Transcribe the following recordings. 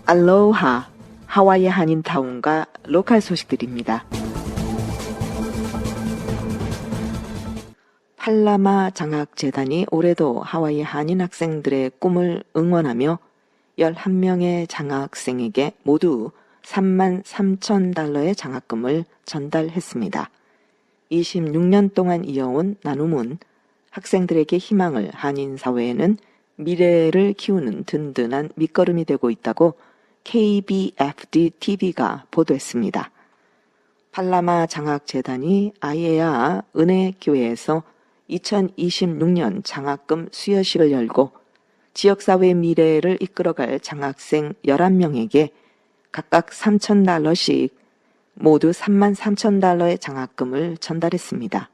알로하, 하와이 한인타운과 로컬 소식들입니다. 팔라마 장학재단이 올해도 하와이 한인 학생들의 꿈을 응원하며 11명의 장학생에게 모두 33,000달러의 장학금을 전달했습니다. 26년 동안 이어온 나눔은 학생들에게 희망을, 한인 사회에는 미래를 키우는 든든한 밑거름이 되고 있다고 KBFD-TV가 보도했습니다. 팔라마 장학재단이 아이에아 은혜교회에서 2026년 장학금 수여식을 열고 지역사회의 미래를 이끌어갈 장학생 11명에게 각각 3,000달러씩 모두 33,000달러의 장학금을 전달했습니다.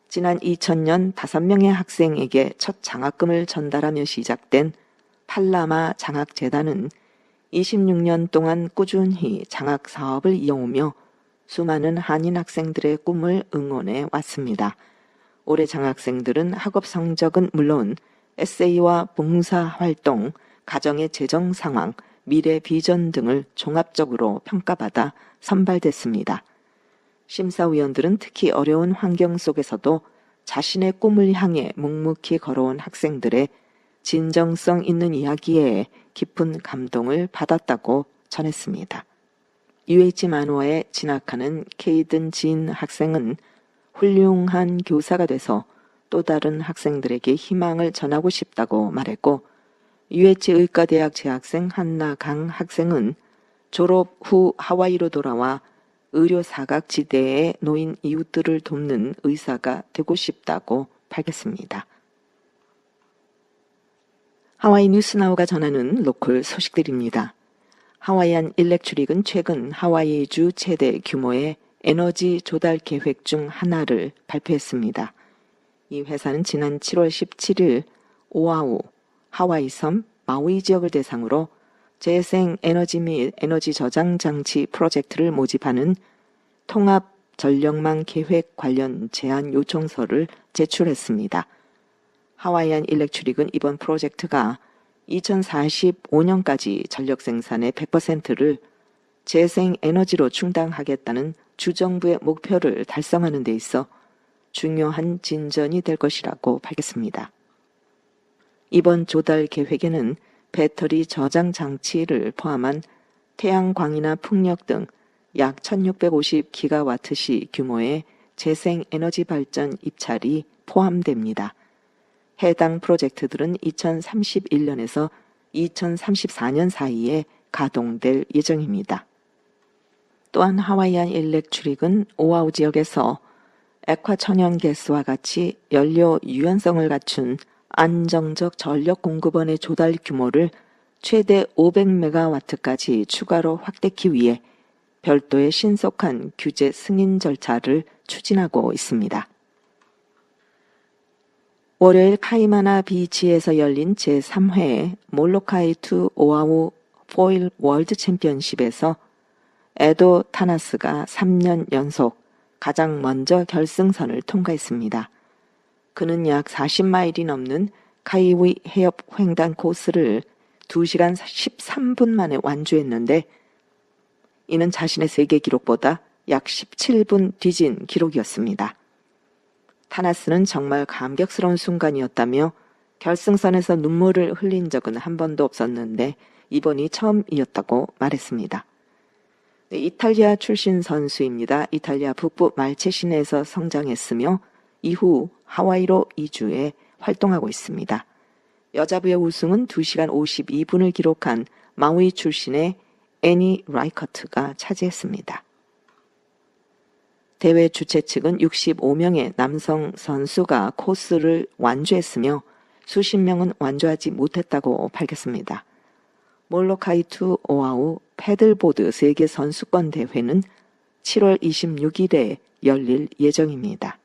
지난 2000년 5명의 학생에게 첫 장학금을 전달하며 시작된 팔라마 장학재단은 26년 동안 꾸준히 장학 사업을 이어오며 수많은 한인 학생들의 꿈을 응원해 왔습니다. 올해 장학생들은 학업 성적은 물론 에세이와 봉사활동, 가정의 재정 상황, 미래 비전 등을 종합적으로 평가받아 선발됐습니다. 심사위원들은 특히 어려운 환경 속에서도 자신의 꿈을 향해 묵묵히 걸어온 학생들의 진정성 있는 이야기에 깊은 감동을 받았다고 전했습니다. UH 만호에 진학하는 케이든 진 학생은 훌륭한 교사가 돼서 또 다른 학생들에게 희망을 전하고 싶다고 말했고, UH 의과대학 재학생 한나강 학생은 졸업 후 하와이로 돌아와 의료 사각지대에 놓인 이웃들을 돕는 의사가 되고 싶다고 밝혔습니다. 하와이 뉴스나우가 전하는 로컬 소식들입니다. 하와이안 일렉트릭은 최근 하와이주 최대 규모의 에너지 조달 계획 중 하나를 발표했습니다. 이 회사는 지난 7월 17일 오아후, 하와이 섬 마우이 지역을 대상으로 재생 에너지 및 에너지 저장 장치 프로젝트를 모집하는 통합 전력망 계획 관련 제안 요청서를 제출했습니다. 하와이안 일렉트릭은 이번 프로젝트가 2045년까지 전력 생산의 100%를 재생 에너지로 충당하겠다는 주정부의 목표를 달성하는 데 있어 중요한 진전이 될 것이라고 밝혔습니다. 이번 조달 계획에는 배터리 저장 장치를 포함한 태양광이나 풍력 등 약 1650기가와트시 규모의 재생 에너지 발전 입찰이 포함됩니다. 해당 프로젝트들은 2031년에서 2034년 사이에 가동될 예정입니다. 또한 하와이안 일렉트릭은 오아후 지역에서 액화 천연가스와 같이 연료 유연성을 갖춘 안정적 전력 공급원의 조달 규모를 최대 500메가와트까지 추가로 확대하기 위해 별도의 신속한 규제 승인 절차를 추진하고 있습니다. 월요일 카이마나 비치에서 열린 제3회 몰로카이2 오아후 포일 월드 챔피언십에서 에도 타나스가 3년 연속 가장 먼저 결승선을 통과했습니다. 그는 약 40마일이 넘는 카이위 해협 횡단 코스를 2시간 13분 만에 완주했는데 이는 자신의 세계 기록보다 약 17분 뒤진 기록이었습니다. 타나스는 정말 감격스러운 순간이었다며 결승선에서 눈물을 흘린 적은 한 번도 없었는데 이번이 처음이었다고 말했습니다. 네, 이탈리아 출신 선수입니다. 이탈리아 북부 말체 시내에서 성장했으며 이후 하와이로 이주해 활동하고 있습니다. 여자부의 우승은 2시간 52분을 기록한 마우이 출신의 애니 라이커트가 차지했습니다. 대회 주최 측은 65명의 남성 선수가 코스를 완주했으며 수십 명은 완주하지 못했다고 밝혔습니다. 몰로카이2 오아후 패들보드 세계 선수권 대회는 7월 26일에 열릴 예정입니다.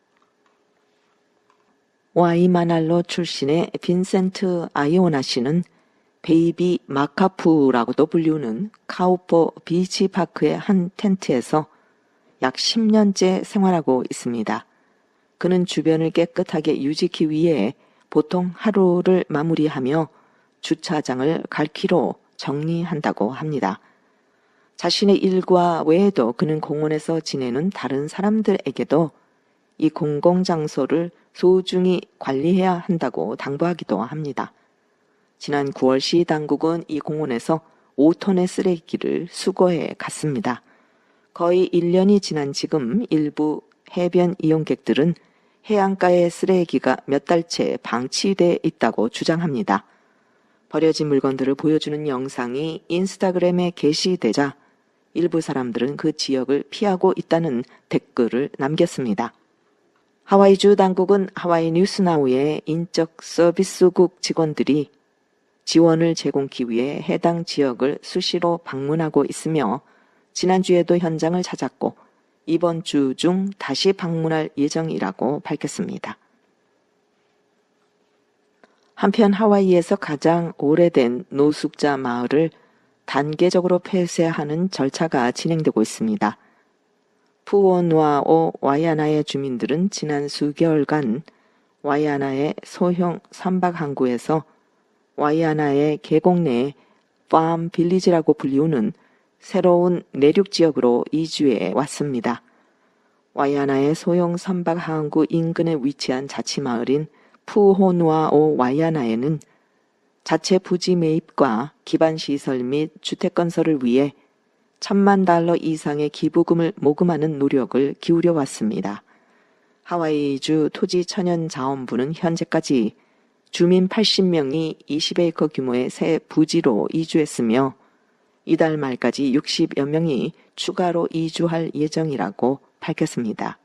와이마날로 출신의 빈센트 아이오나 씨는 베이비 마카푸라고도 불리우는 카우포 비치파크의 한 텐트에서 약 10년째 생활하고 있습니다. 그는 주변을 깨끗하게 유지하기 위해 보통 하루를 마무리하며 주차장을 갈퀴로 정리한다고 합니다. 자신의 일과 외에도 그는 공원에서 지내는 다른 사람들에게도 이 공공장소를 소중히 관리해야 한다고 당부하기도 합니다. 지난 9월 시 당국은 이 공원에서 5톤의 쓰레기를 수거해 갔습니다. 거의 1년이 지난 지금 일부 해변 이용객들은 해안가의 쓰레기가 몇 달째 방치돼 있다고 주장합니다. 버려진 물건들을 보여주는 영상이 인스타그램에 게시되자 일부 사람들은 그 지역을 피하고 있다는 댓글을 남겼습니다. 하와이주 당국은 하와이 뉴스나우의 인적 서비스국 직원들이 지원을 제공하기 위해 해당 지역을 수시로 방문하고 있으며 지난주에도 현장을 찾았고 이번 주 중 다시 방문할 예정이라고 밝혔습니다. 한편 하와이에서 가장 오래된 노숙자 마을을 단계적으로 폐쇄하는 절차가 진행되고 있습니다. 푸오누아오 와이아나의 주민들은 지난 수개월간 와이아나의 소형 선박 항구에서 와이아나의 계곡 내 팜 빌리지라고 불리우는 새로운 내륙 지역으로 이주해 왔습니다. 와이아나의 소형 선박 항구 인근에 위치한 자치마을인 푸호누아오 와이아나에는 자체 부지 매입과 기반시설 및 주택건설을 위해 $1,000,000 이상의 기부금을 모금하는 노력을 기울여 왔습니다. 하와이주 토지천연자원부는 현재까지 주민 80명이 20에이커 규모의 새 부지로 이주했으며 이달 말까지 60여 명이 추가로 이주할 예정이라고 밝혔습니다.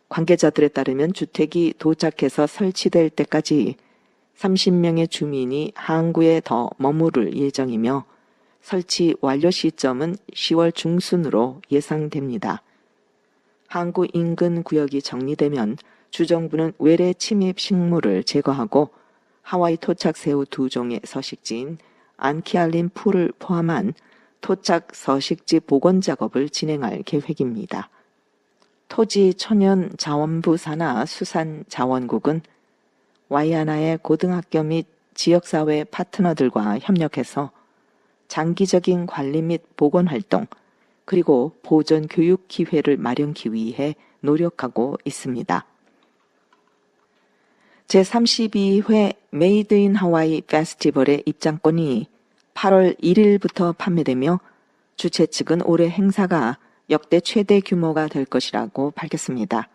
관계자들에 따르면 주택이 도착해서 설치될 때까지 30명의 주민이 항구에 더 머무를 예정이며 설치 완료 시점은 10월 중순으로 예상됩니다. 항구 인근 구역이 정리되면 주정부는 외래 침입 식물을 제거하고 하와이 토착 새우 2종의 서식지인 안키알린 풀을 포함한 토착 서식지 복원 작업을 진행할 계획입니다. 토지천연자원부 산하 수산자원국은 와이아나의 고등학교 및 지역사회 파트너들과 협력해서 장기적인 관리 및 복원 활동 그리고 보존 교육 기회를 마련하기 위해 노력하고 있습니다. 제32회 메이드 인 하와이 페스티벌의 입장권이 8월 1일부터 판매되며 주최 측은 올해 행사가 역대 최대 규모가 될 것이라고 밝혔습니다.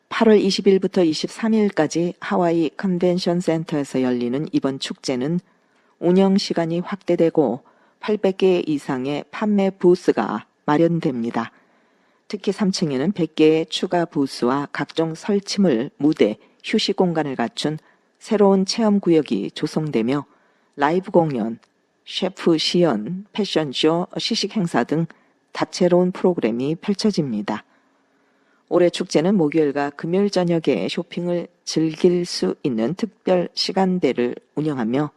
8월 20일부터 23일까지 하와이 컨벤션 센터에서 열리는 이번 축제는 운영 시간이 확대되고 800개 이상의 판매 부스가 마련됩니다. 특히 3층에는 100개의 추가 부스와 각종 설치물, 무대, 휴식 공간을 갖춘 새로운 체험구역이 조성되며 라이브 공연, 셰프 시연, 패션쇼, 시식 행사 등 다채로운 프로그램이 펼쳐집니다. 올해 축제는 목요일과 금요일 저녁에 쇼핑을 즐길 수 있는 특별 시간대를 운영하며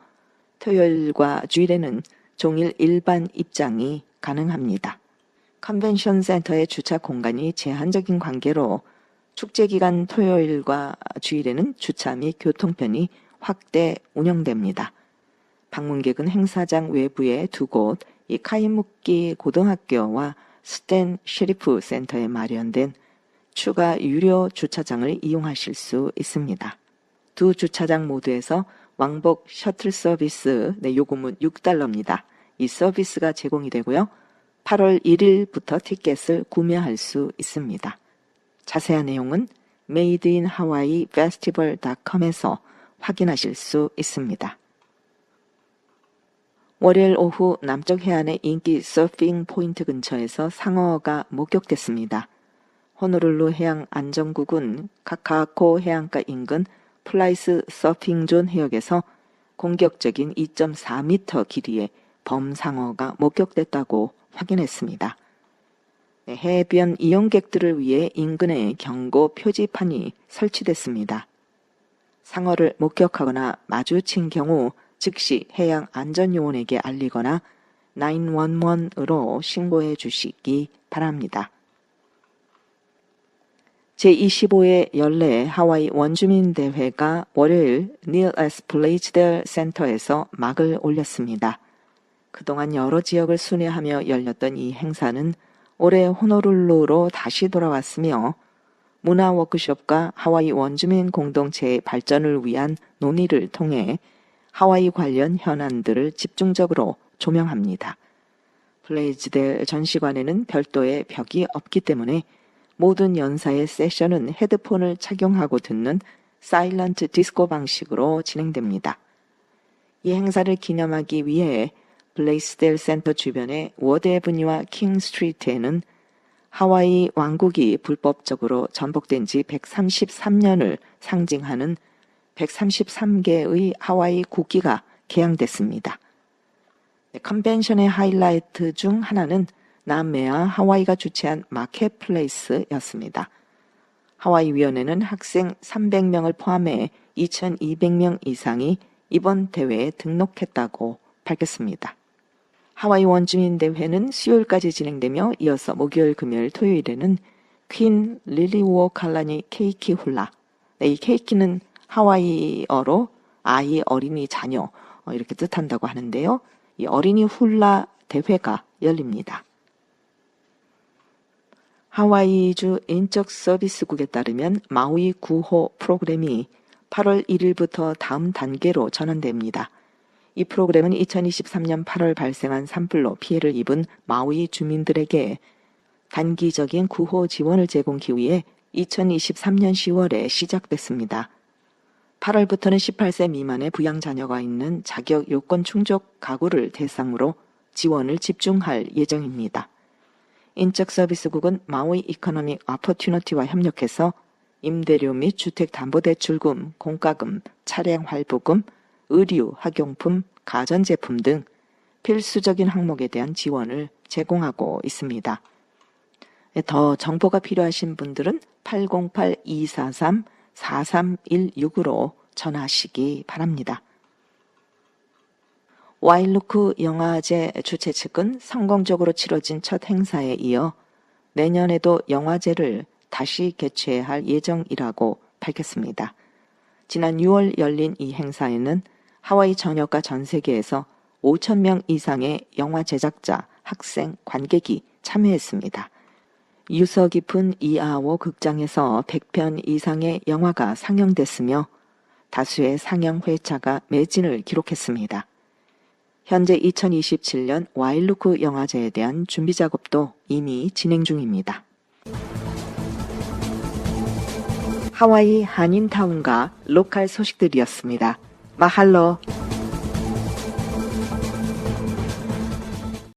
토요일과 주일에는 종일 일반 입장이 가능합니다. 컨벤션 센터의 주차 공간이 제한적인 관계로 축제 기간 토요일과 주일에는 주차 및 교통편이 확대 운영됩니다. 방문객은 행사장 외부에 2곳, 이 카이무키 고등학교와 스탠 셰리프 센터에 마련된 추가 유료 주차장을 이용하실 수 있습니다. 두 주차장 모두에서 왕복 셔틀 서비스 요금은 $6입니다. 이 서비스가 제공이 되고요. 8월 1일부터 티켓을 구매할 수 있습니다. 자세한 내용은 madeinhawaii.festival.com에서 확인하실 수 있습니다. 월요일 오후 남쪽 해안의 인기 서핑 포인트 근처에서 상어가 목격됐습니다. 호노룰루 해양 안전국은 카카코 해안가 인근 플라이스 서핑존 해역에서 공격적인 2.4m 길이의 범상어가 목격됐다고 확인했습니다. 해변 이용객들을 위해 인근에 경고 표지판이 설치됐습니다. 상어를 목격하거나 마주친 경우 즉시 해양안전요원에게 알리거나 911으로 신고해 주시기 바랍니다. 제25회 연례 하와이 원주민대회가 월요일 닐 에스 블레이즈델 센터에서 막을 올렸습니다. 그동안 여러 지역을 순회하며 열렸던 이 행사는 올해 호노룰루로 다시 돌아왔으며 문화 워크숍과 하와이 원주민 공동체의 발전을 위한 논의를 통해 하와이 관련 현안들을 집중적으로 조명합니다. 블레이즈델 전시관에는 별도의 벽이 없기 때문에 모든 연사의 세션은 헤드폰을 착용하고 듣는 사일런트 디스코 방식으로 진행됩니다. 이 행사를 기념하기 위해 블레이스델 센터 주변의 워드 애브뉴와 킹 스트리트에는 하와이 왕국이 불법적으로 전복된 지 133년을 상징하는 133개의 하와이 국기가 개양됐습니다. 컨벤션의 하이라이트 중 하나는 남해와 하와이가 주최한 마켓플레이스였습니다. 하와이 위원회는 학생 300명을 포함해 2,200명 이상이 이번 대회에 등록했다고 밝혔습니다. 하와이 원주민 대회는 수요일까지 진행되며 이어서 목요일, 금요일, 토요일에는 퀸 릴리우어 칼라니 케이키 훌라. 이 케이키는 하와이어로 아이, 어린이, 자녀 이렇게 뜻한다고 하는데요. 이 어린이 훌라 대회가 열립니다. 하와이주 인적 서비스국에 따르면 마우이 9호 프로그램이 8월 1일부터 다음 단계로 전환됩니다. 이 프로그램은 2023년 8월 발생한 산불로 피해를 입은 마우이 주민들에게 단기적인 구호 지원을 제공하기 위해 2023년 10월에 시작됐습니다. 8월부터는 18세 미만의 부양자녀가 있는 자격 요건 충족 가구를 대상으로 지원을 집중할 예정입니다. 인적서비스국은 마우이 이코노믹 어퍼튜너티와 협력해서 임대료 및 주택담보대출금, 공과금, 차량 할부금, 의류, 학용품, 가전제품 등 필수적인 항목에 대한 지원을 제공하고 있습니다. 더 정보가 필요하신 분들은 808-243-4316으로 전화하시기 바랍니다. 와일루크 영화제 주최 측은 성공적으로 치러진 첫 행사에 이어 내년에도 영화제를 다시 개최해야 할 예정이라고 밝혔습니다. 지난 6월 열린 이 행사에는 하와이 전역과 전 세계에서 5,000명 이상의 영화 제작자, 학생, 관객이 참여했습니다. 유서 깊은 이아오 극장에서 100편 이상의 영화가 상영됐으며 다수의 상영 회차가 매진을 기록했습니다. 현재 2027년 와일루크 영화제에 대한 준비 작업도 이미 진행 중입니다. 하와이 한인타운과 로컬 소식들이었습니다. 마할로.